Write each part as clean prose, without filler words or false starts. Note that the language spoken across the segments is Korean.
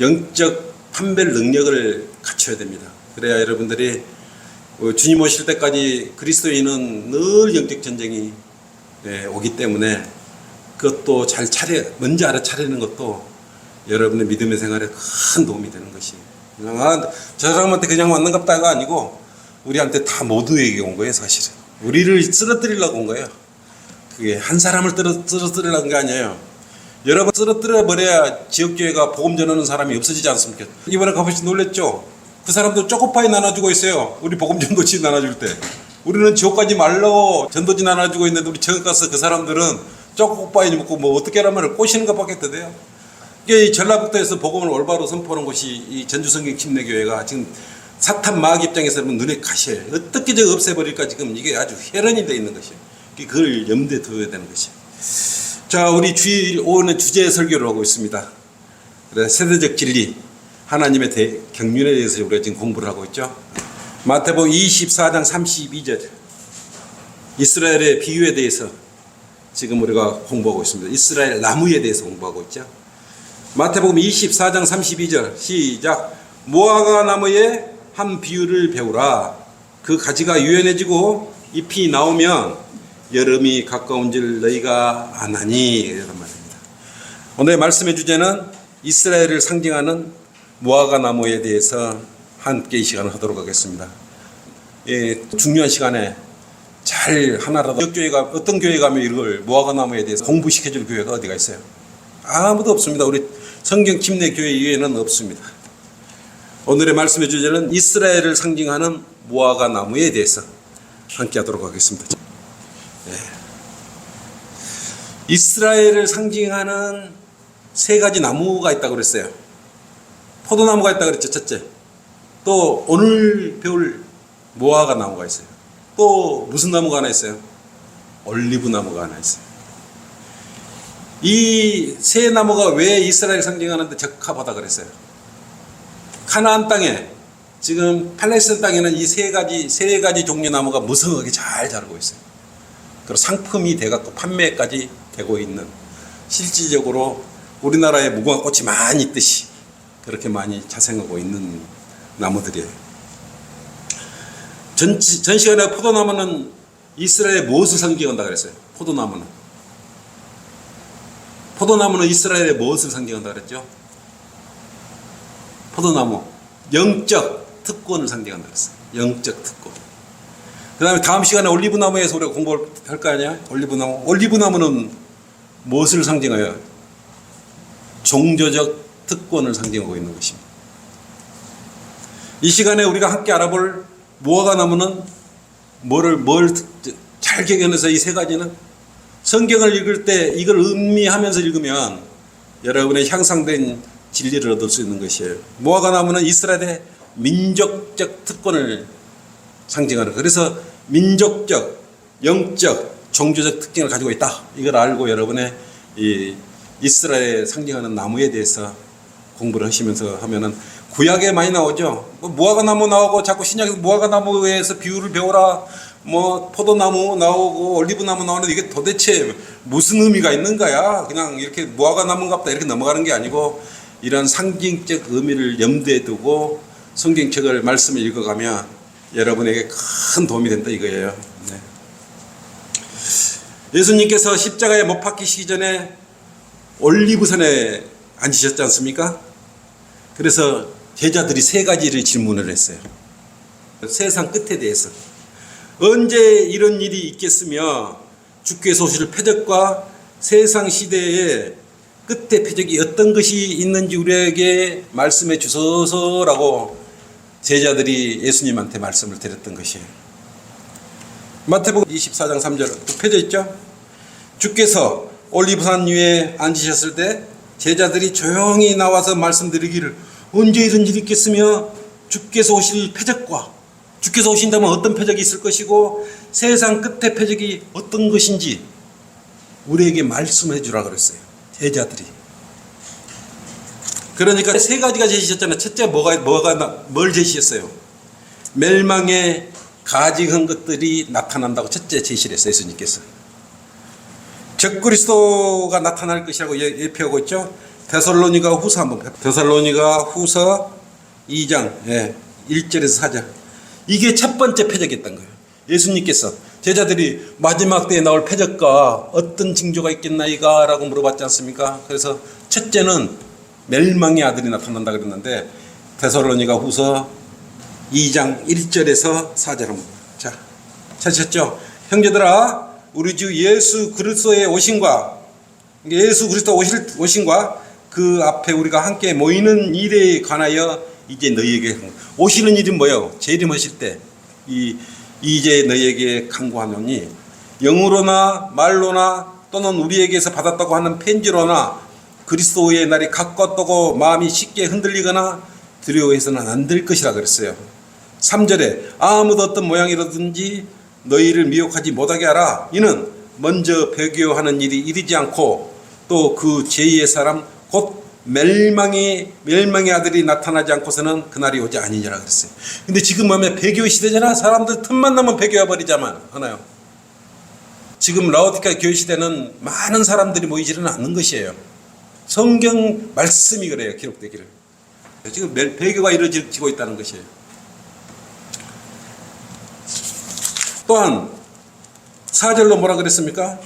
영적 판별 능력을 갖춰야 됩니다. 그래야 여러분들이 주님 오실 때까지 그리스도인은 늘 영적 전쟁이 오기 때문에 그것도 먼저 알아차리는 것도 여러분의 믿음의 생활에 큰 도움이 되는 것이. 저 사람한테 그냥 왔는갑다가 아니고 우리한테 다 모두에게 온 거예요, 사실은. 우리를 쓰러뜨리려고 온 거예요. 그게 한 사람을 쓰러뜨리려는 게 아니에요. 여러분 쓰러뜨려 버려야 지역교회가 복음 전하는 사람이 없어지지 않습니까? 이번에 가보시 놀랬죠? 그 사람도 초코파이 나눠주고 있어요. 우리 복음 전도지 나눠줄 때. 우리는 지옥 가지 말라고 전도지 나눠주고 있는데 우리 지역 가서 그 사람들은 초코파이 먹고 뭐 어떻게 하면 꼬시는 것밖에 더 돼요. 이게 전라북도에서 복음을 올바로 선포하는 곳이 이 전주성경 침례교회가 지금 사탄 마귀 입장에서는 눈에 가시예요. 어떻게 저거 없애버릴까 지금 이게 아주 혈안이 되어 있는 것이에요. 그걸 염두에 둬야 되는 것이에요. 자, 우리 오늘 주제 설교를 하고 있습니다. 세대적 진리, 하나님의 경륜에 대해서 우리가 지금 공부를 하고 있죠. 마태복음 24장 32절 이스라엘의 비유에 대해서 지금 우리가 공부하고 있습니다. 이스라엘 나무에 대해서 공부하고 있죠. 마태복음 24장 32절 시작. 무화과 나무의 한 비유를 배우라. 그 가지가 유연해지고 잎이 나오면 여름이 가까운 줄 너희가 아나니, 이런 말입니다. 오늘 말씀의 주제는 이스라엘을 상징하는 무화과 나무에 대해서 함께 이 시간을 하도록 하겠습니다. 중요한 시간에 잘 하나라도 지역교회가 어떤 교회 가면 이걸 무화과 나무에 대해서 공부시켜줄 교회가 어디가 있어요? 아무도 없습니다. 우리 성경 침례 교회 이외에는 없습니다. 오늘의 말씀의 주제는 이스라엘을 상징하는 무화과 나무에 대해서 함께 하도록 하겠습니다. 이스라엘을 상징하는 세 가지 나무가 있다고 그랬어요. 포도나무가 있다고 그랬죠, 첫째. 또 오늘 배울 무화과 나무가 있어요. 또 무슨 나무가 하나 있어요? 올리브 나무가 하나 있어요. 이 세 나무가 왜 이스라엘을 상징하는데 적합하다 그랬어요? 가나안 땅에 지금 팔레스타인 땅에는 이 세 가지 종류 나무가 무성하게 잘 자라고 있어요. 그리고 상품이 돼갖고 판매까지 되고 있는, 실질적으로 우리나라에 무궁화 꽃이 많이 있듯이 그렇게 많이 자생하고 있는 나무들이에요. 전 시간에 포도나무는 이스라엘의 무엇을 상징한다 그랬어요? 포도나무는 이스라엘의 무엇을 상징한다 그랬죠? 포도나무, 영적 특권을 상징한다 그랬어요. 영적 특권. 그 다음에 다음 시간에 올리브나무에서 우리가 공부를 할 거 아니야? 올리브나무는 무엇을 상징해요? 종교적 특권을 상징하고 있는 것입니다. 이 시간에 우리가 함께 알아볼 무화과 나무는 뭘 잘 개견해서 이 세 가지는 성경을 읽을 때 이걸 음미하면서 읽으면 여러분의 향상된 진리를 얻을 수 있는 것이에요. 무화과 나무는 이스라엘의 민족적 특권을 상징하는 거예요. 그래서 민족적, 영적, 종교적 특징을 가지고 있다. 이걸 알고 여러분의 이 이스라엘에 상징하는 나무에 대해서 공부를 하시면서 하면은 구약에 많이 나오죠. 무화과 나무 나오고 자꾸 신약에서 무화과 나무에서 비유를 배워라. 뭐 포도나무 나오고 올리브나무 나오는데 이게 도대체 무슨 의미가 있는 거야? 그냥 이렇게 무화과 나무인갑다 이렇게 넘어가는 게 아니고 이런 상징적 의미를 염두에 두고 성경책을 말씀을 읽어가면 여러분에게 큰 도움이 된다 이거예요. 네. 예수님께서 십자가에 못 박히시기 전에 올리브산에 앉으셨지 않습니까? 그래서 제자들이 세 가지를 질문을 했어요. 세상 끝에 대해서. 언제 이런 일이 있겠으며 주께서 오실 표적과 세상 시대의 끝의 표적이 어떤 것이 있는지 우리에게 말씀해 주소서라고 제자들이 예수님한테 말씀을 드렸던 것이에요. 마태복음 24장 3절 펴져 있죠? 주께서 올리브산 위에 앉으셨을 때 제자들이 조용히 나와서 말씀드리기를 언제 이런 일이 있겠으며 주께서 오실 표적과 주께서 오신다면 어떤 표적이 있을 것이고 세상 끝의 표적이 어떤 것인지 우리에게 말씀해 주라 그랬어요. 제자들이. 그러니까 세 가지가 제시했잖아요. 첫째 뭘 제시했어요? 멸망의 가증한 것들이 나타난다고 첫째 제시를 했어요. 예수님께서. 적그리스도가 나타날 것이라고 예표하고 있죠. 데살로니가 후서 한번 데살로니가 후서 2장 1절에서 4절. 이게 첫 번째 표적이었던 거예요. 예수님께서 제자들이 마지막 때에 나올 표적과 어떤 징조가 있겠나이까 라고 물어봤지 않습니까? 그래서 첫째는 멸망의 아들이 나타난다 그랬는데 데살로니가 후서 2장 1절에서 4절 한번. 자, 찾으셨죠? 형제들아, 우리 주 예수 그리스도의 오심과 예수 그리스도 오심과 그 앞에 우리가 함께 모이는 일에 관하여 이제 너희에게 오시는 일은 뭐예요? 재림하실 때 이제 너희에게 간구하노니 영으로나 말로나 또는 우리에게서 받았다고 하는 편지로나 그리스도의 날이 가까웠다고 마음이 쉽게 흔들리거나 두려워해서는 안 될 것이라 그랬어요. 3절에 아무도 어떤 모양이라든지 너희를 미혹하지 못하게 하라. 이는 먼저 배교하는 일이 이르지 않고 또 그 제2의 사람 곧 멸망의 아들이 나타나지 않고서는 그날이 오지 아니니라 그랬어요. 근데 지금 보면 배교 시대잖아. 사람들 틈만 나면 배교해 버리자만 하나요. 지금 라오디카 교회 시대는 많은 사람들이 모이지는 않는 것이에요. 성경 말씀이 그래요. 기록되기를. 지금 배교가 이루어지고 있다는 것이에요. 또한 4절로 뭐라 그랬습니까?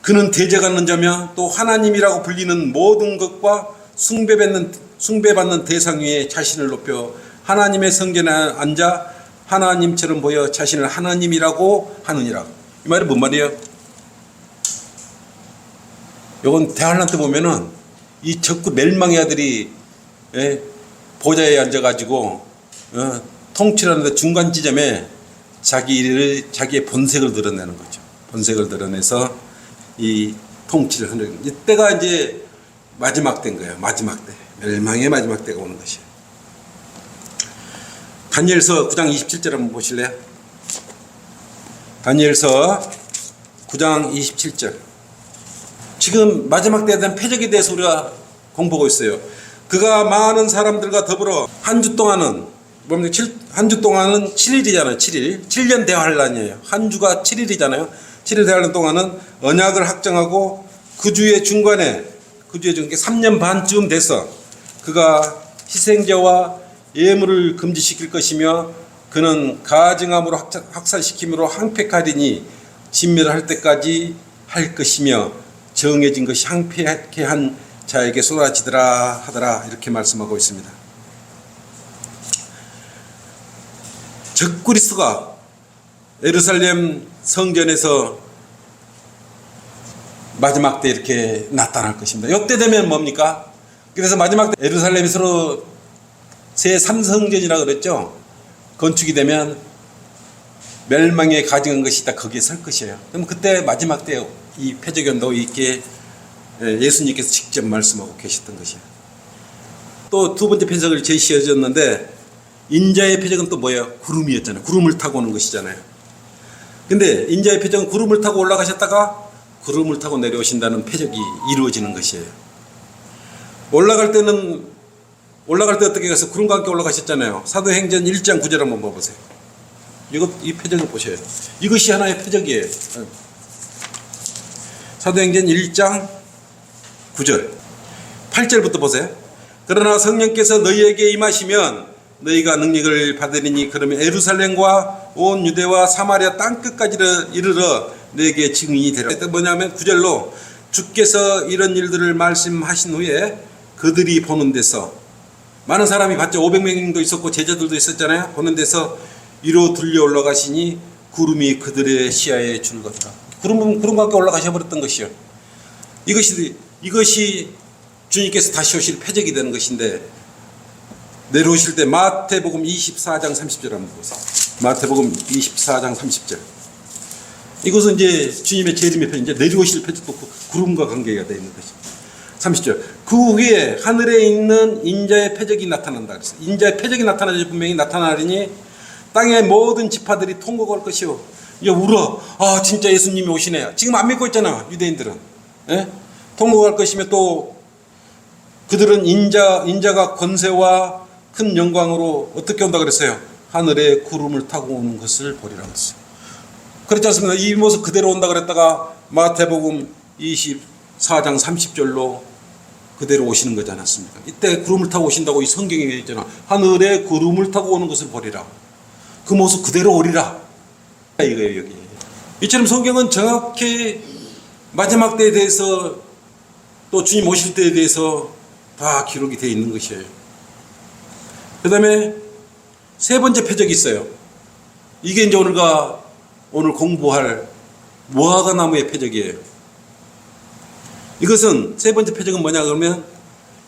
그는 대적하는 자며 또 하나님이라고 불리는 모든 것과 숭배받는 대상 위에 자신을 높여 하나님의 성전에 앉아 하나님처럼 보여 자신을 하나님이라고 하느니라. 이 말이 뭔 말이에요? 요건 대환란 때 보면은 이 적구 멸망의 아들이 보좌에 앉아가지고 통치하는데 중간 지점에 자기의 본색을 드러내는 거죠. 본색을 드러내서 이 통치를 하는 거예요. 이때가 이제 마지막 때인 거예요. 마지막 때. 멸망의 마지막 때가 오는 것이에요. 다니엘서 9장 27절 한번 보실래요? 다니엘서 9장 27절. 지금 마지막 때에 대한 표적에 대해서 우리가 공부하고 있어요. 그가 많은 사람들과 더불어 한 주 동안은 한 주 동안은 7일이잖아요. 7일. 7년 대환란이에요. 한 주가 7일이잖아요. 7일 대환란 동안은 언약을 확정하고 그 주의 중간에 3년 반쯤 돼서 그가 희생자와 예물을 금지시킬 것이며 그는 가증함으로 학살시킴으로 항폐하리니 진멸할 때까지 할 것이며 정해진 것이 항폐하게 한 자에게 쏟아지더라 하더라 이렇게 말씀하고 있습니다. 적그리스도가 예루살렘 성전에서 마지막 때 이렇게 나타날 것입니다. 이때 되면 뭡니까? 그래서 마지막 때 예루살렘이 서로 제3성전이라고 그랬죠. 건축이 되면 멸망에 가증한 것이 다 거기에 설 것이에요. 그럼 그때 마지막 때 이 표적연도 있게 예수님께서 직접 말씀하고 계셨던 것이에요. 또 두 번째 표적을 제시해줬는데 인자의 표적은 또 뭐예요? 구름이었잖아요. 구름을 타고 오는 것이잖아요. 근데 인자의 표적은 구름을 타고 올라가셨다가 구름을 타고 내려오신다는 표적이 이루어지는 것이에요. 올라갈 때 어떻게 가서 구름과 함께 올라가셨잖아요. 사도행전 1장 9절 한번 봐보세요. 이 표적을 보셔요. 이것이 하나의 표적이에요. 사도행전 1장 9절 8절부터 보세요. 그러나 성령께서 너희에게 임하시면 너희가 능력을 받으리니 그러면 예루살렘과 온 유대와 사마리아 땅끝까지 이르러 너에게 증인이 되라. 뭐냐면 9절로 주께서 이런 일들을 말씀하신 후에 그들이 보는 데서 많은 사람이 봤죠. 500명도 있었고 제자들도 있었잖아요. 보는 데서 위로 들려 올라가시니 구름이 그들의 시야에 준 것이라. 구름과 함께 올라가셔 버렸던 것이요. 이것이 주님께서 다시 오실 표적이 되는 것인데 내려오실 때 마태복음 24장 30절 한번 보세요. 마태복음 24장 30절. 이것은 이제 주님의 재림의 표적, 이제 내려오실 표적도 구름과 관계가 되어 있는 것이죠. 30절. 그 후에 하늘에 있는 인자의 표적이 나타난다 그랬어요. 인자의 표적이 나타나지 분명히 나타나리니 땅의 모든 지파들이 통곡할 것이요. 이제 울어. 아, 진짜 예수님이 오시네. 지금 안 믿고 있잖아, 유대인들은. 예? 통곡할 것이며 또 그들은 인자가 권세와 큰 영광으로 어떻게 온다 그랬어요? 하늘에 구름을 타고 오는 것을 보리라고 했어요. 그렇지 않습니까? 이 모습 그대로 온다 그랬다가 마태복음 24장 30절로 그대로 오시는 거지 않았습니까? 이때 구름을 타고 오신다고 이 성경에 있잖아. 하늘에 구름을 타고 오는 것을 보리라. 그 모습 그대로 오리라. 이거예요, 여기. 이처럼 성경은 정확히 마지막 때에 대해서 또 주님 오실 때에 대해서 다 기록이 되어 있는 것이에요. 그 다음에 세 번째 표적이 있어요. 이게 이제 오늘 공부할 무화과 나무의 표적이에요. 이것은 세 번째 표적은 뭐냐 그러면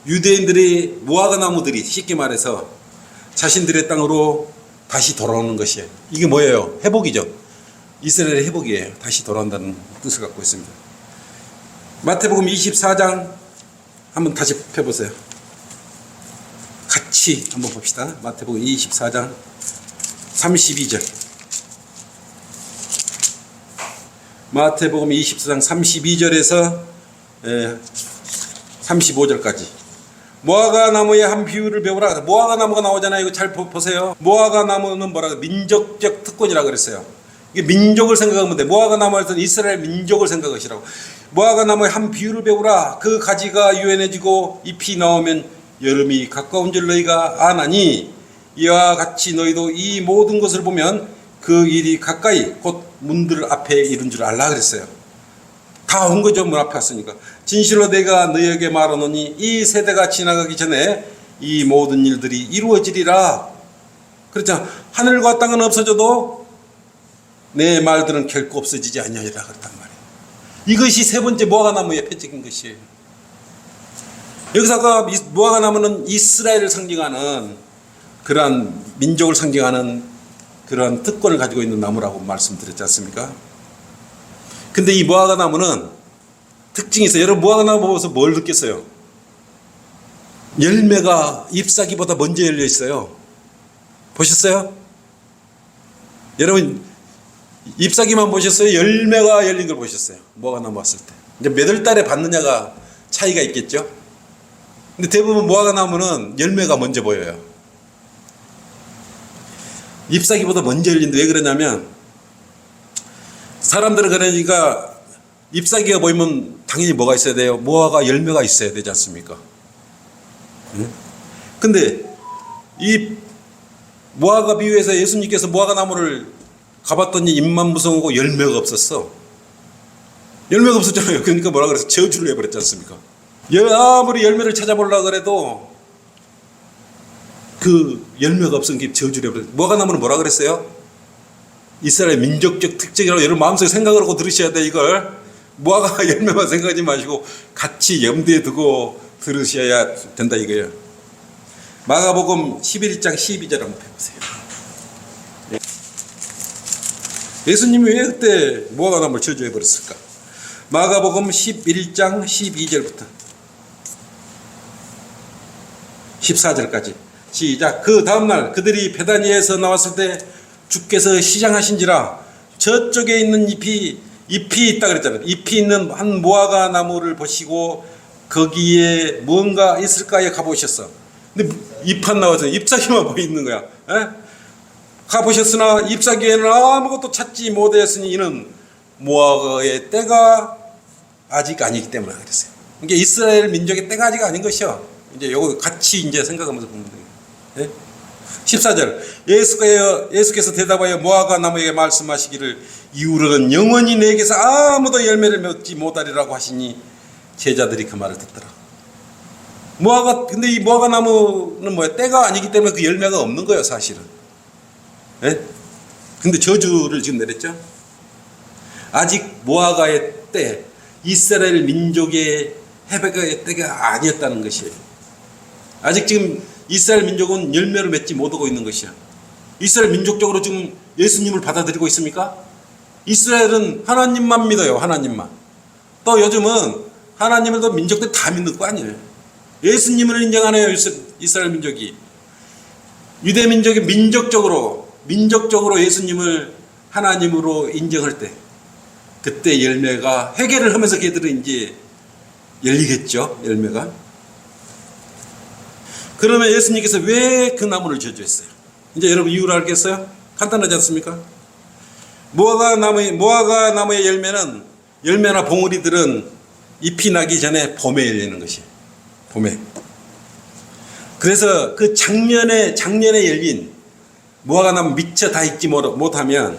유대인들이 무화과 나무들이 쉽게 말해서 자신들의 땅으로 다시 돌아오는 것이에요. 이게 뭐예요? 회복이죠. 이스라엘의 회복이에요. 다시 돌아온다는 뜻을 갖고 있습니다. 마태복음 24장 한번 다시 펴보세요. 같이 한번 봅시다. 마태복음 24장 32절. 마태복음 24장 32절에서 35절까지. 무화과 나무의 한 비유를 배우라. 무화과 나무가 나오잖아요. 이거 잘 보세요. 무화과 나무는 뭐라고? 민족적 특권이라고 그랬어요. 이게 민족을 생각하면 돼. 무화과 나무에서는 이스라엘 민족을 생각하시라고. 무화과 나무의 한 비유를 배우라. 그 가지가 유연해지고 잎이 나오면 여름이 가까운 줄 너희가 아나니 이와 같이 너희도 이 모든 것을 보면 그 일이 가까이 곧 문들 앞에 이른 줄 알라 그랬어요. 다 온 거죠. 문 앞에 왔으니까. 진실로 내가 너희에게 말하노니 이 세대가 지나가기 전에 이 모든 일들이 이루어지리라. 그렇잖아. 하늘과 땅은 없어져도 내 말들은 결코 없어지지 아니하리라 그랬단 말이에요. 이것이 세 번째 무화과 나무의 표적인 것이에요. 여기서 아까 무화과 나무는 이스라엘을 상징하는 그러한 민족을 상징하는 그러한 특권을 가지고 있는 나무라고 말씀드렸지 않습니까? 근데 이 무화과 나무는 특징이 있어요. 여러분 무화과 나무 보면서 뭘 느꼈어요? 열매가 잎사귀보다 먼저 열려 있어요. 보셨어요? 여러분 잎사귀만 보셨어요? 열매가 열린 걸 보셨어요? 무화과 나무 왔을 때. 이제 몇 월 달에 받느냐가 차이가 있겠죠? 근데 대부분 무화과 나무는 열매가 먼저 보여요. 잎사귀보다 먼저 열린데 왜 그러냐면 사람들은 그러니까 잎사귀가 보이면 당연히 뭐가 있어야 돼요? 무화과 열매가 있어야 되지 않습니까? 근데 이 무화과 비유에서 예수님께서 무화과 나무를 가봤더니 잎만 무성하고 열매가 없었어. 열매가 없었잖아요. 그러니까 뭐라 그래서 저주를 해버렸지 않습니까? 아무리 열매를 찾아보려고 그래도 그 열매가 없은 게 저주를 해버렸어요. 무화과 나무는 뭐라 그랬어요? 이스라엘 민족적 특징이라고 여러분 마음속에 생각을 하고 들으셔야 돼. 이걸 무화과 열매만 생각하지 마시고 같이 염두에 두고 들으셔야 된다 이거예요. 마가복음 11장 12절 한번 해보세요. 예수님이 왜 그때 무화과 나무를 저주해 버렸을까? 마가복음 11장 12절부터 14절까지 시작. 그 다음날 그들이 베다니에서 나왔을 때 주께서 시장하신지라 저쪽에 있는 잎이 있다 그랬잖아요. 잎이 있는 한 무화과 나무를 보시고 거기에 뭔가 있을까에 가보셨어. 근데 잎 안 나와서 잎사귀만 보이는 거야. 에? 가보셨으나 잎사귀에는 아무것도 찾지 못하였으니 이는 무화과의 때가 아직 아니기 때문에 그랬어요. 이게 이스라엘 민족의 때가 아직 아닌 것이요. 이제 요거 같이 이제 생각하면서 보면 돼요. 네? 14절 예수께서 대답하여 무화과 나무에게 말씀하시기를 이후로는 영원히 내게서 아무도 열매를 맺지 못하리라고 하시니 제자들이 그 말을 듣더라. 근데 이 무화과 나무는 뭐야? 때가 아니기 때문에 그 열매가 없는 거예요, 사실은. 예? 근데 저주를 지금 내렸죠? 아직 무화과의 때, 이스라엘 민족의 회복의 때가 아니었다는 것이에요. 아직 지금 이스라엘 민족은 열매를 맺지 못하고 있는 것이야. 이스라엘 민족적으로 지금 예수님을 받아들이고 있습니까? 이스라엘은 하나님만 믿어요. 하나님만. 또 요즘은 하나님을 또 민족들 다 믿는 거 아니에요. 예수님을 인정하네요. 이스라엘 민족이. 유대 민족이 민족적으로 예수님을 하나님으로 인정할 때 그때 열매가 회개를 하면서 걔들은 이제 열리겠죠. 열매가. 그러면 예수님께서 왜 그 나무를 저주했어요? 이제 여러분 이유를 알겠어요? 간단하지 않습니까? 무화과 나무의 열매나 봉우리들은 잎이 나기 전에 봄에 열리는 것이에요. 봄에. 그래서 그 작년에 열린 무화과 나무 미처 다 익지 못하면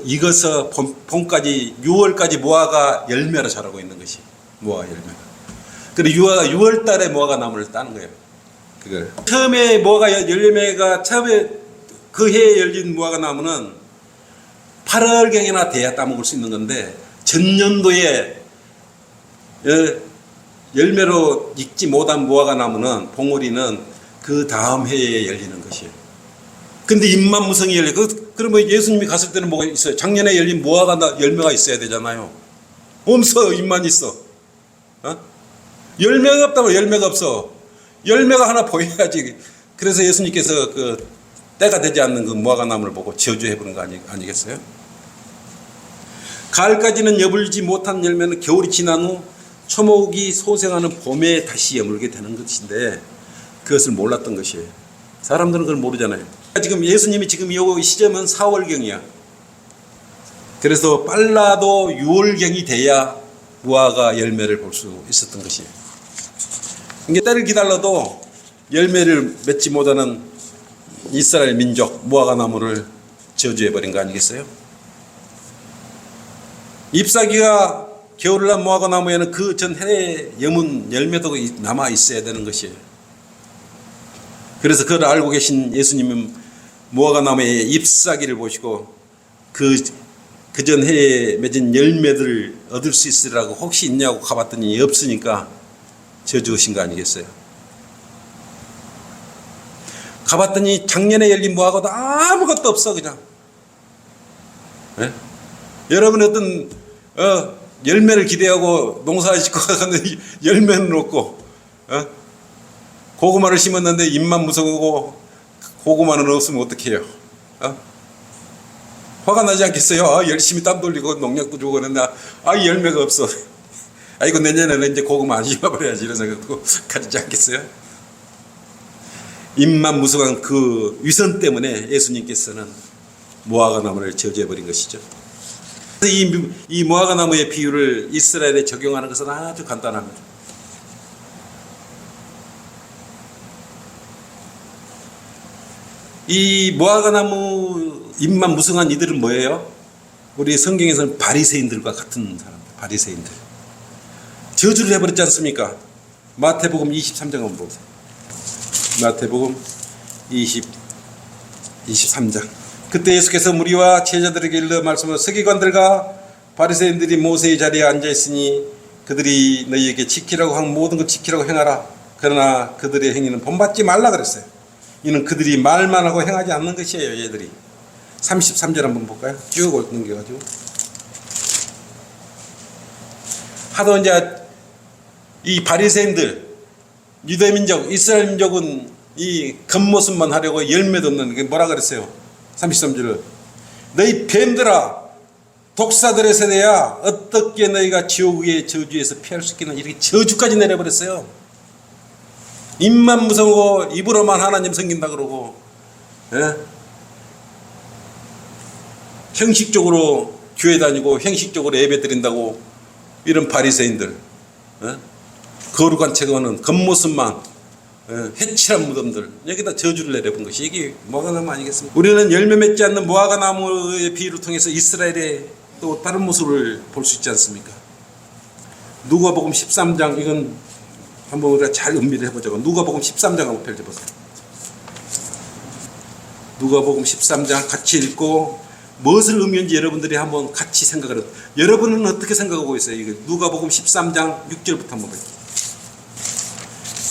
익어서 봄까지 6월까지 무화과 열매로 자라고 있는 것이 무화과 열매가. 그리고 6월 달에 무화과 나무를 따는 거예요. 그걸 처음에 무화과 열매가 처음에 그 해에 열린 무화과 나무는 8월경이나 돼야 따먹을 수 있는 건데 전년도에 열매로 익지 못한 무화과 나무는 봉우리는 그 다음 해에 열리는 것이에요. 근데 잎만무성이 열려. 그러면 예수님이 갔을 때는 뭐가 있어요? 작년에 열린 무화과 열매가 있어야 되잖아요. 없어. 잎만 있어. 열매가 없다고. 열매가 없어. 열매가 하나 보여야지. 그래서 예수님께서 그 때가 되지 않는 그 무화과 나무를 보고 저주해 보는 거 아니겠어요? 가을까지는 여물지 못한 열매는 겨울이 지난 후 초목이 소생하는 봄에 다시 여물게 되는 것인데 그것을 몰랐던 것이에요. 사람들은 그걸 모르잖아요. 지금 예수님이 지금 이 시점은 4월경이야. 그래서 빨라도 6월경이 돼야 무화과 열매를 볼 수 있었던 것이에요. 이게 때를 기다려도 열매를 맺지 못하는 이스라엘 민족 무화과 나무를 저주해버린 거 아니겠어요? 잎사귀가 겨울을 난 무화과 나무에는 그 전 해에 여문 열매도 남아 있어야 되는 것이에요. 그래서 그걸 알고 계신 예수님은 무화과 나무의 잎사귀를 보시고 그 전 해에 맺은 열매들을 얻을 수 있으라고 혹시 있냐고 가봤더니 없으니까 저주하신 거 아니겠어요? 가봤더니 작년에 열린 무화과도 아무것도 없어. 그냥 여러분 어떤 열매를 기대하고 농사 짓고 가는데 열매는 없고 고구마를 심었는데 잎만 무성하고 고구마는 없으면 어떡해요? 화가 나지 않겠어요? 열심히 땀 돌리고 농약도 주고 그러는데 열매가 없어. 이거 내년에는 이제 고구마 안 심어버려야지 이런 생각도 가지지 않겠어요? 잎만 무성한 그 위선 때문에 예수님께서는 무화과 나무를 저주해버린 것이죠. 이 무화과 나무의 비유를 이스라엘에 적용하는 것은 아주 간단합니다. 이 무화과 나무 잎만 무성한 이들은 뭐예요? 우리 성경에서는 바리새인들과 같은 사람들, 바리새인들. 저주를 해버렸지 않습니까? 마태복음 23장 한번 보세요. 마태복음 23장. 그때 예수께서 무리와 제자들에게 일러 말씀하여 서기관들과 바리새인들이 모세의 자리에 앉아 있으니 그들이 너희에게 지키라고 한 모든 것 지키라고 행하라. 그러나 그들의 행위는 본받지 말라 그랬어요. 이는 그들이 말만 하고 행하지 않는 것이에요. 얘들이. 33절 한번 볼까요? 쭉 넘겨가지고. 하도 이제 이 바리새인들, 유대민족, 이스라엘 민족은 이 겉모습만 하려고 열매도 없는 게 뭐라 그랬어요? 33절을 너희 뱀들아 독사들의 세대야 어떻게 너희가 지옥의 저주에서 피할 수 있겠나 이렇게 저주까지 내려버렸어요. 입만 무서워 입으로만 하나님 섬긴다 그러고 형식적으로 교회 다니고 형식적으로 예배 드린다고 이런 바리새인들 거룩한 체거는 겉모습만 해칠한 무덤들 여기다 저주를 내려본 것이 이게 무화과 나무 아니겠습니까? 우리는 열매 맺지 않는 무화과 나무의 비유를 통해서 이스라엘의 또 다른 모습을 볼 수 있지 않습니까? 누가복음 13장 이건 한번 우리가 잘 음미를 해보자고. 누가복음 13장 한번 펼쳐보세요. 누가복음 13장 같이 읽고 무엇을 의미한지 여러분들이 한번 같이 생각을 해요. 여러분은 어떻게 생각하고 있어요? 이거 누가복음 13장 6절부터 한번 볼게요.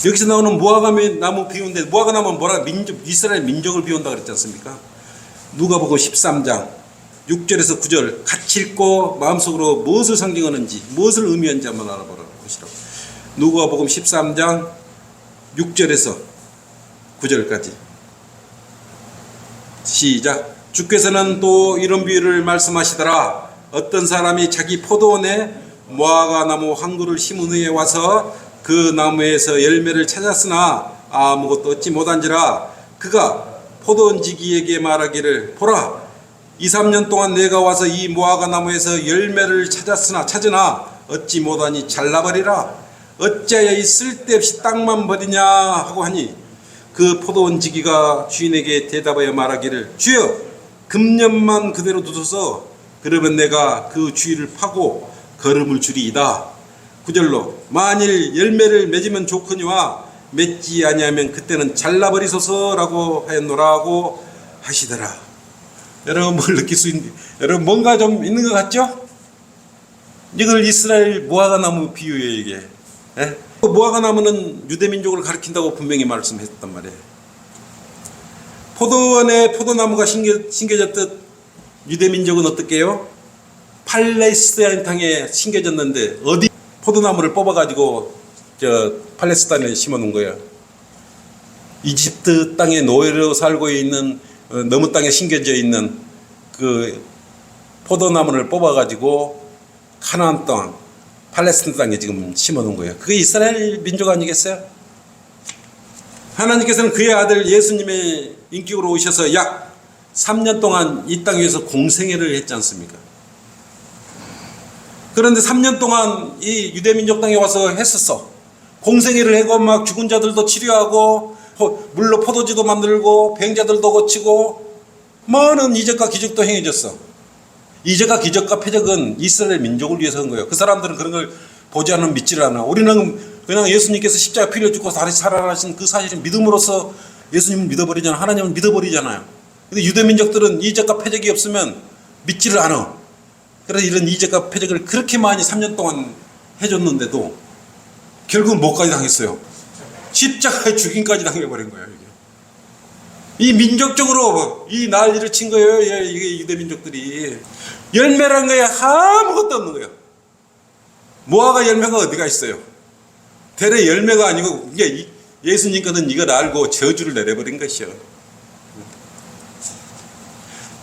여기서 나오는 무화과 나무 비유인데 무화과 나무는 뭐라 이스라엘 민족을 비운다 그랬지 않습니까? 누가복음 13장 6절에서 9절 같이 읽고 마음속으로 무엇을 상징하는지 무엇을 의미하는지 한번 알아보라고 보시라고. 누가복음 13장 6절에서 9절까지 시작. 주께서는 또 이런 비유를 말씀하시더라. 어떤 사람이 자기 포도원에 무화과 나무 한 그루를 심은 후에 와서 그 나무에서 열매를 찾았으나 아무것도 얻지 못한지라. 그가 포도원지기에게 말하기를 보라 2-3년 동안 내가 와서 이 무화과 나무에서 열매를 찾으나 얻지 못하니 잘라버리라. 어찌하여 이 쓸데없이 땅만 버리냐 하고 하니 그 포도원 지기가 주인에게 대답하여 말하기를 주여 금년만 그대로 두소서 그러면 내가 그 주위를 파고 거름을 주리이다. 9절로 만일 열매를 맺으면 좋거니와 맺지 아니하면 그때는 잘라버리소서라고 하였노라고 하시더라. 여러분 뭘 느낄 수 있는, 여러분 뭔가 좀 있는 것 같죠? 이걸 이스라엘 무화과 나무 비유예요 이게. 예? 무화과 나무는 유대민족을 가리킨다고 분명히 말씀했단 말이에요. 포도원에 포도나무가 심겨졌듯 유대민족은 어떻게 해요? 팔레스타인 땅에 심겨졌는데 어디 포도나무를 뽑아가지고 팔레스타인에 심어놓은 거예요. 이집트 땅에 노예로 살고 있는 너무 땅에 심겨져 있는 그 포도나무를 뽑아가지고 가나안 땅 팔레스타인 땅에 지금 심어놓은 거예요. 그게 이스라엘 민족 아니겠어요? 하나님께서는 그의 아들 예수님의 인격으로 오셔서 약 3년 동안 이 땅 위에서 공생애를 했지 않습니까? 그런데 3년 동안 이 유대민족 땅에 와서 했었어. 공생애를 하고 막 죽은 자들도 치료하고 물로 포도주도 만들고 병자들도 고치고 많은 이적과 기적도 행해졌어. 이적과 기적과 표적은 이스라엘 민족을 위해서 한 거예요. 그 사람들은 그런 걸 보지 않으면 믿지를 않아. 우리는 그냥 예수님께서 십자가 피를 죽고 다시 살아나신 그 사실을 믿음으로써 예수님을 믿어버리잖아요. 하나님을 믿어버리잖아요. 근데 유대민족들은 이적과 표적이 없으면 믿지를 않아. 그래서 이런 이적과 표적을 그렇게 많이 3년 동안 해줬는데도 결국은 뭐까지 당했어요? 십자가에 죽임까지 당해버린 거예요. 이게. 이 민족적으로 이 난리를 친 거예요. 이게 유대민족들이. 열매란 거에 아무것도 없는 거예요. 무화과 열매가 어디가 있어요? 대래 열매가 아니고 이게 예수님께서는 이걸 알고 저주를 내려버린 것이요.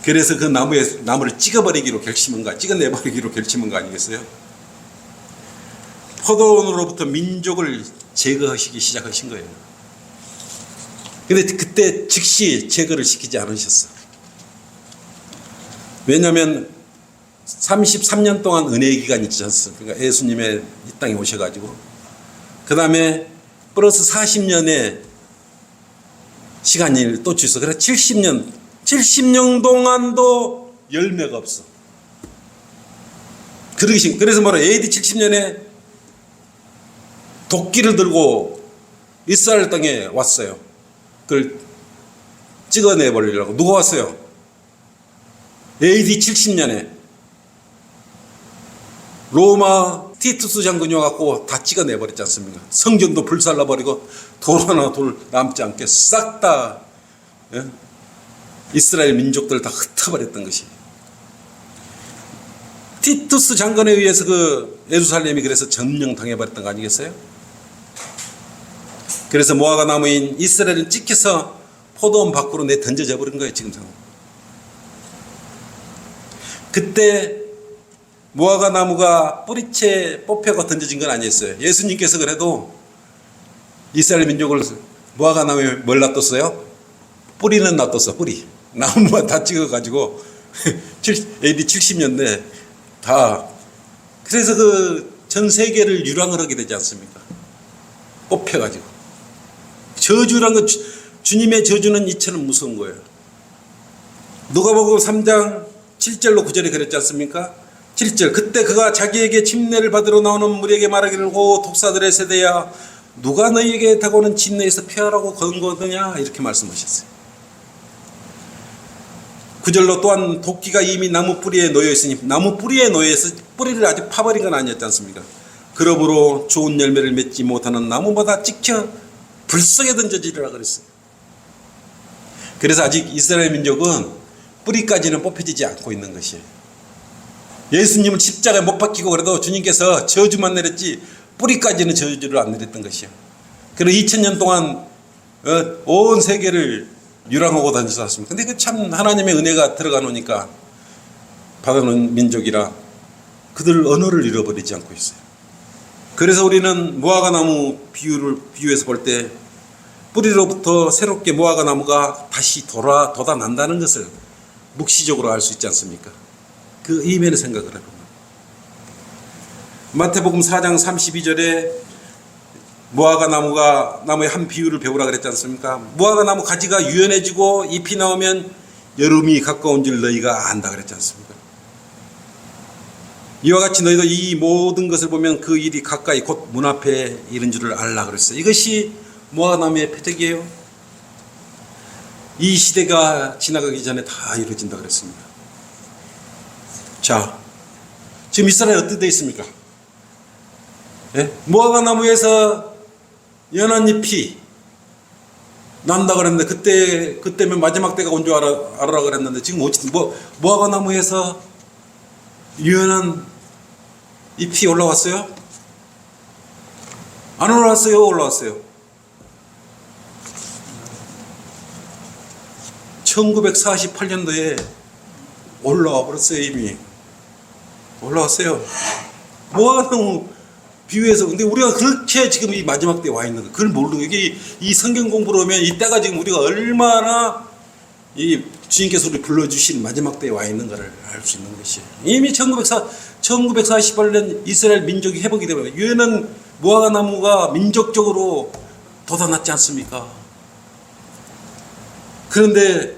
그래서 그 나무를 찍어버리기로 결심한 찍어내버리기로 결심한 거 아니겠어요? 포도원으로부터 민족을 제거하시기 시작하신 거예요. 근데 그때 즉시 제거를 시키지 않으셨어. 왜냐하면 33년 동안 은혜의 기간이 있지 않습니까? 그러니까 예수님의 이 땅에 오셔가지고 그 다음에 플러스 40년의 시간을 또 주셔서 그래서 70년 동안도 열매가 없어. 그래서 뭐라 AD 70년에 도끼를 들고 이스라엘 땅에 왔어요. 그걸 찍어내버리려고. 누가 왔어요? AD 70년에 로마 티투스 장군이 와갖고 다 찍어내버렸지 않습니까? 성전도 불살라버리고 돌 하나 돌 남지 않게 싹 다 이스라엘 민족들을 다 흩어버렸던 것이. 티투스 장군에 의해서 그 예루살렘이 그래서 점령당해버렸던 거 아니겠어요? 그래서 무화과 나무인 이스라엘을 찍혀서 포도원 밖으로 던져져 버린 거예요. 지금 상황. 그때 무화과 나무가 뿌리채 뽑혀가 던져진 건 아니었어요. 예수님께서 그래도 이스라엘 민족을 무화과 나무에 뭘 놔뒀어요? 뿌리는 놔뒀어. 뿌리. 나무만 다 찍어가지고 AD 70년대 다. 그래서 그 전 세계를 유랑을 하게 되지 않습니까? 뽑혀가지고. 저주란 건 주님의 저주는 이처럼 무서운 거예요. 누가복음 3장 7절로 9절에 그랬지 않습니까? 7절 그때 그가 자기에게 침례를 받으러 나오는 무리에게 말하기를 오 독사들의 세대야 누가 너희에게 다가오는 침례에서 피하라고 권고하느냐 이렇게 말씀하셨어요. 9절로 또한 도끼가 이미 나무 뿌리에 놓여 있으니 나무 뿌리에 놓여 있어 뿌리를 아직 파버린 건 아니었지 않습니까? 그러므로 좋은 열매를 맺지 못하는 나무보다 찍혀 불속에 던져지리라 그랬어요. 그래서 아직 이스라엘 민족은 뿌리까지는 뽑혀지지 않고 있는 것이에요. 예수님을 십자가에 못 박히고 그래도 주님께서 저주만 내렸지 뿌리까지는 저주를 안 내렸던 것이에요. 그리고 2000년 동안 온 세계를 유랑하고 다니셨습니다. 근데 그 참 하나님의 은혜가 들어가 놓으니까 받아놓은 민족이라 그들 언어를 잃어버리지 않고 있어요. 그래서 우리는 무화과 나무 비유해서 볼 때 뿌리로부터 새롭게 무화과 나무가 다시 돋아난다는 것을 묵시적으로 알 수 있지 않습니까? 그 이면의 생각을 해보면 마태복음 4장 32절에 무화과 나무의 한 비유를 배우라 그랬지 않습니까? 무화과 나무 가지가 유연해지고 잎이 나오면 여름이 가까운 줄 너희가 안다 그랬지 않습니까? 이와 같이 너희도 이 모든 것을 보면 그 일이 가까이 곧 문 앞에 이른 줄을 알라 그랬어요. 이것이 무화과 나무의 표적이에요. 이 시대가 지나가기 전에 다 이루어진다 그랬습니다. 자, 지금 이스라엘 어떻게 되어 있습니까? 예? 무화과 나무에서 연한 잎이 난다 그랬는데 그때면 마지막 때가 온 줄 알아라 그랬는데 지금 무화과 나무에서 유연한 잎이 올라왔어요? 안 올라왔어요? 올라왔어요? 1948년도에 올라와 버렸어요. 이미 올라왔어요. 무화과나무 비유해서. 근데 우리가 그렇게 지금 이 마지막 때에 와 있는 거 그걸 모르는 거. 이게 이 성경 공부를 하면 이때가 지금 우리가 얼마나 이 주님께서 우리 불러주신 마지막 때에 와 있는 것을 알 수 있는 것이에요. 이미 1948년 이스라엘 민족이 회복이 되면 유엔은 무화과 나무가 민족적으로 돋아났지 않습니까? 그런데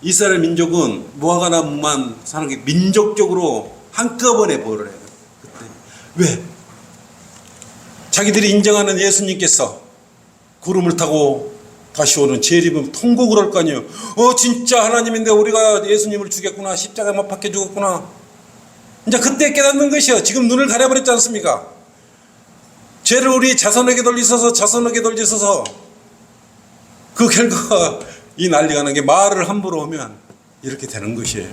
이스라엘 민족은 무화과 나무만 사는 게 민족적으로 한꺼번에 벌을 해요. 그때 왜? 자기들이 인정하는 예수님께서 구름을 타고 다시 오는 재림은 통곡을 할 거 아니에요. 진짜 하나님인데 우리가 예수님을 죽였구나. 십자가에 못 박혀 죽었구나. 이제 그때 깨닫는 것이요. 지금 눈을 가려버렸지 않습니까? 죄를 우리 자손에게 돌리셔서 그 결과가 이 난리가 난 게 말을 함부로 하면 이렇게 되는 것이에요.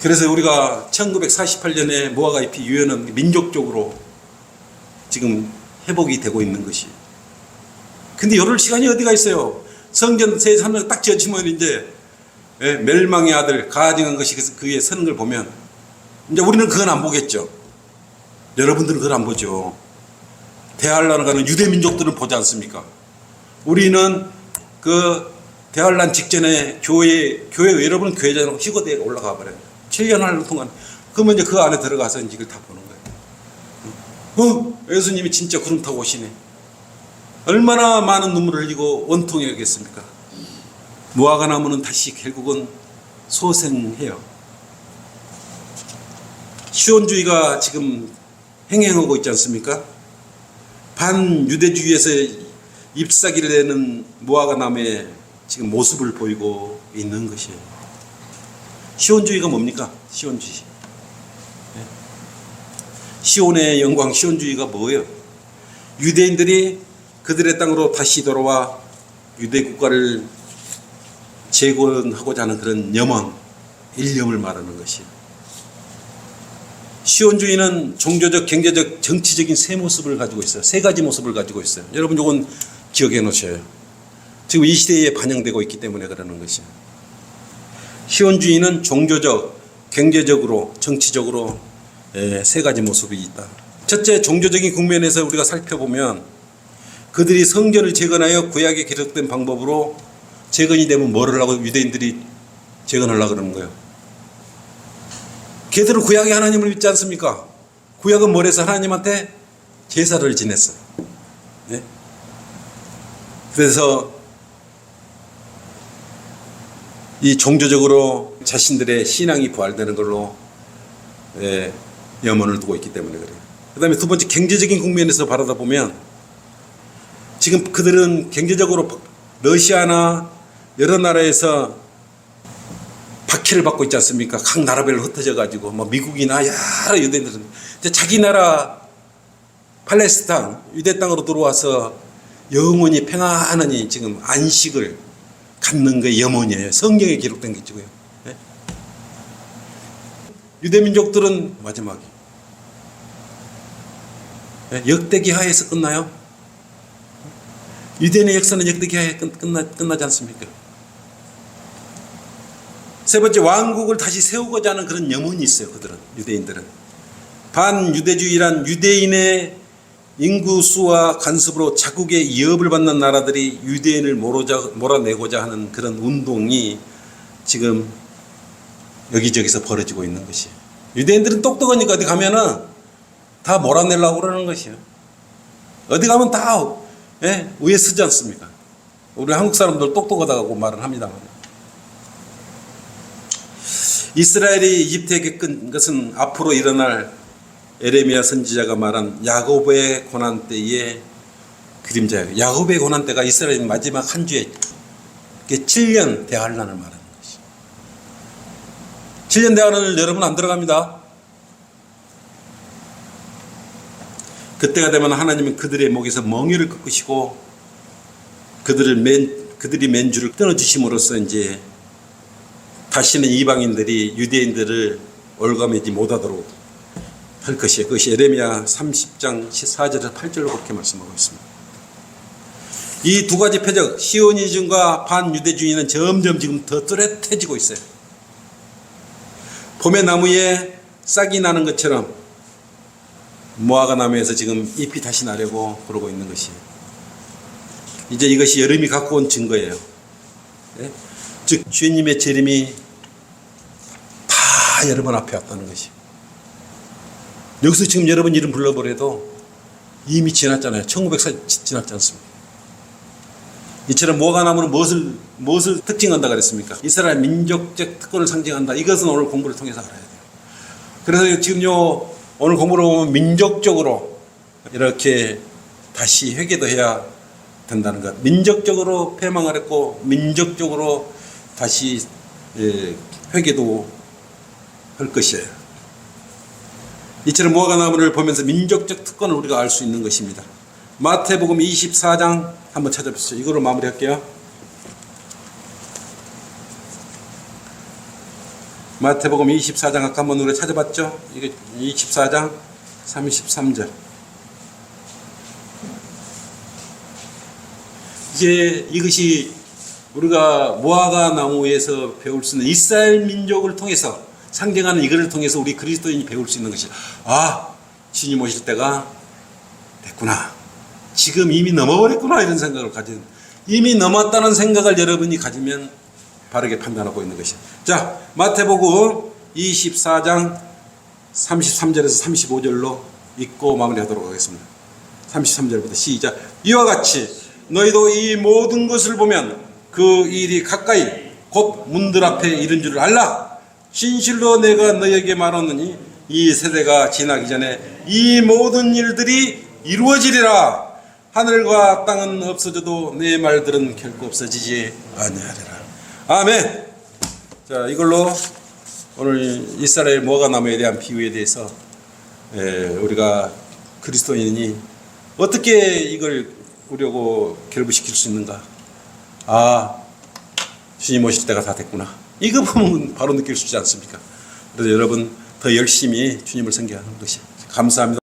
그래서 우리가 1948년에 무화과 잎이 유연한 민족적으로 지금 회복이 되고 있는 것이. 근데 이럴 시간이 어디가 있어요? 성전 세 산을 딱 지어치면 이제 멸망의 아들 가증한 것이 그에 서는 걸 보면 이제 우리는 그건 안 보겠죠. 여러분들은 그걸 안 보죠. 대환란을 가는 유대 민족들은 보지 않습니까? 우리는 그 대환란 직전에 교회 여러분 교회잖아요. 희고대에 올라가 버려요. 7년 동안. 그러면 이제 그 안에 들어가서 이제 이걸 다 보는 거예요. 예수님이 진짜 구름 타고 오시네. 얼마나 많은 눈물을 흘리고 원통해 하겠습니까? 무화과 나무는 다시 결국은 소생해요. 시온주의가 지금 행행하고 있지 않습니까? 반유대주의에서 잎사귀를 내는 무화과 나무의 지금 모습을 보이고 있는 것이에요. 시온주의가 뭡니까? 시온주의. 시온의 영광, 시온주의가 뭐예요? 유대인들이 그들의 땅으로 다시 돌아와 유대 국가를 재건하고자 하는 그런 염원, 일념을 말하는 것이에요. 시온주의는 종교적, 경제적, 정치적인 세 모습을 가지고 있어요. 세 가지 모습을 가지고 있어요. 여러분 이건 기억해 놓으셔요. 지금 이 시대에 반영되고 있기 때문에 그러는 것이에요. 시온주의는 종교적, 경제적으로, 정치적으로 세 가지 모습이 있다. 첫째, 종교적인 국면에서 우리가 살펴보면 그들이 성전을 재건하여 구약에 기록된 방법으로 재건이 되면 뭐를 하려고 유대인들이 재건하려고 그러는 거예요. 걔들은 구약의 하나님을 믿지 않습니까? 구약은 뭘 해서 하나님한테 제사를 지냈어요. 네? 그래서 이 종교적으로 자신들의 신앙이 부활되는 걸로 염원을 두고 있기 때문에 그래요. 그 다음에 두 번째, 경제적인 국면에서 바라다 보면 지금 그들은 경제적으로 러시아나 여러 나라에서 박해를 받고 있지 않습니까? 각 나라별로 흩어져 가지고 뭐 미국이나 여러 유대인들은 이제 자기 나라 팔레스타인 유대 땅으로 들어와서 영원히 평안하니 지금 안식을 갖는 게 염원이에요. 성경에 기록된 게 있고요. 네? 유대 민족들은 마지막에 역대기 하에서 끝나요? 유대인의 역사는 역대기 하에 끝나지 않습니까? 세 번째, 왕국을 다시 세우고자 하는 그런 염원이 있어요. 그들은, 유대인들은. 반유대주의란 유대인의 인구수와 간섭으로 자국의 위협을 받는 나라들이 유대인을 몰아내고자 하는 그런 운동이 지금 여기저기서 벌어지고 있는 것이에요. 유대인들은 똑똑하니까 어디 가면은 다 몰아내려고 그러는 것이에요. 어디 가면 다 위에 쓰지 않습니까? 우리 한국 사람들 똑똑하다고 말은 합니다만. 이스라엘이 이집트에 겪은 것은 앞으로 일어날 에레미야 선지자가 말한 야곱의 고난 때의 그림자예요. 야곱의 고난 때가 이스라엘 마지막 한 주에 7년 대환란을 말하는 것이죠. 7년 대환란을 여러분 안 들어갑니다. 그때가 되면 하나님은 그들의 목에서 멍에를 꺾으시고 그들이 맨 줄을 끊어주심으로써 이제 다시는 이방인들이 유대인들을 올가매지 못하도록 할 것이에요. 그것이 에레미야 30장 14절에서 8절로 그렇게 말씀하고 있습니다. 이 두 가지 표적, 시오니즘과 반유대주의는 점점 지금 더 뚜렷해지고 있어요. 봄의 나무에 싹이 나는 것처럼 무화과 나무에서 지금 잎이 다시 나려고 그러고 있는 것이에요. 이제 이것이 여름이 갖고 온 증거예요. 네? 즉 주님의 재림이 다 여러분 앞에 왔다는 것이에요. 여기서 지금 여러분 이름 불러버려도 이미 지났잖아요. 1900살 지났지 않습니까? 이처럼 무화과 나무는 무엇을 특징한다 그랬습니까? 이스라엘 민족적 특권을 상징한다. 이것은 오늘 공부를 통해서 알아야 돼요. 그래서 지금요 오늘 공부를 보면 민족적으로 이렇게 다시 회개도 해야 된다는 것. 민족적으로 패망을 했고 민족적으로 다시 회개도 할 것이에요. 이처럼 무화과 나무를 보면서 민족적 특권을 우리가 알 수 있는 것입니다. 마태복음 24장 한번 찾아보시죠. 이걸로 마무리할게요. 마태복음 24장 아까 한번 우리가 찾아봤죠? 이게 24장 33절. 이것이 우리가 무화과 나무에서 배울 수 있는 이스라엘 민족을 통해서 상징하는 이것을 통해서 우리 그리스도인이 배울 수 있는 것이 주님 오실 때가 됐구나. 지금 이미 넘어버렸구나 이런 생각을 가진 이미 넘었다는 생각을 여러분이 가지면 바르게 판단하고 있는 것이에요. 자, 마태복음 24장 33절에서 35절로 읽고 마무리하도록 하겠습니다. 33절부터 시작. 이와 같이 너희도 이 모든 것을 보면 그 일이 가까이 곧 문들 앞에 이른 줄을 알라. 진실로 내가 너희에게 말하노니 이 세대가 지나기 전에 이 모든 일들이 이루어지리라. 하늘과 땅은 없어져도 내 말들은 결코 없어지지 아니하리라. 아멘. 자, 이걸로 오늘 이스라엘 무화과 나무에 대한 비유에 대해서 우리가 그리스도인이 어떻게 이걸 우려고 결부시킬 수 있는가? 주님 오실 때가 다 됐구나. 이거 보면 바로 느낄 수 있지 않습니까? 그래서 여러분 더 열심히 주님을 섬기는 것이 감사합니다.